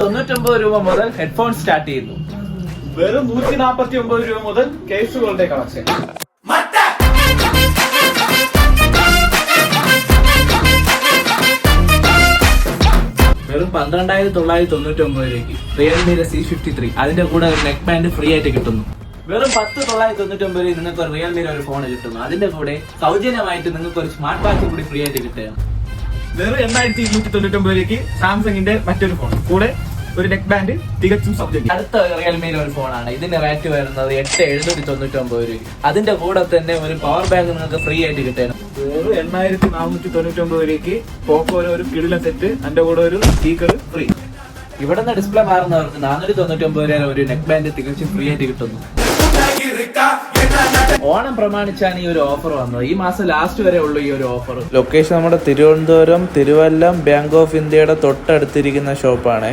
99 രൂപ മുതൽ headphone start ചെയ്യുന്നു. വെറും 149 രൂപ മുതൽ കേസുകളുടെ കളക്ഷൻ. വെറും 12,999 രൂപയ്ക്ക് റിയൽമിയുടെ C53 അതിന്റെ കൂടെ ഒരു നെക്ക് ബാൻഡ് ഫ്രീ ആയിട്ട് കിട്ടുന്നു. വെറും 10,999 നിങ്ങൾക്ക് ഒരു റിയൽമിയുടെ ഒരു ഫോൺ കിട്ടുന്നു. അതിന്റെ കൂടെ സൗജന്യമായിട്ട് നിങ്ങൾക്ക് ഒരു സ്മാർട്ട് വാച്ച് കൂടി ഫ്രീ ആയിട്ട് കിട്ടുകയാണ്. വെറും 8,299 രൂപയ്ക്ക് സാംസങ്ങിന്റെ മറ്റൊരു ഫോൺ കൂടെ ഒരു നെക്ക് ബാൻഡ് തികച്ചും സൗജന്യം. അടുത്ത റിയൽമിയുടെ ഒരു ഫോണാണ്. ഇതിന്റെ റേറ്റ് വരുന്നത് 8,799 രൂപ. അതിന്റെ കൂടെ തന്നെ ഒരു പവർ ബാങ്ക് നിങ്ങൾക്ക് ഫ്രീ ആയിട്ട് കിട്ടുകയാണ്. വെറും 8,499 രൂപയ്ക്ക് പോക്കോയുടെ ഒരു കിടിലൻ സെറ്റ് അതിന്റെ കൂടെ ഒരു സ്പീക്കർ ഫ്രീ. ഇവിടെ നിന്ന് ഡിസ്പ്ലേ മാറുന്നവർക്ക് 499 രൂപ ഒരു നെക്ക് ബാൻഡ് തികച്ചും ഫ്രീ ആയിട്ട് കിട്ടുന്നു. ഓണം പ്രമാണിച്ചാണ് ഈ ഒരു ഓഫർ വന്നത്. ഈ മാസം ലാസ്റ്റ് വരെ ഉള്ളൂ ഈ ഒരു ഓഫർ. ലൊക്കേഷൻ നമ്മുടെ തിരുവനന്തപുരം തിരുവല്ലം ബാങ്ക് ഓഫ് ഇന്ത്യയുടെ തൊട്ടടുത്തിരിക്കുന്ന ഷോപ്പാണ്.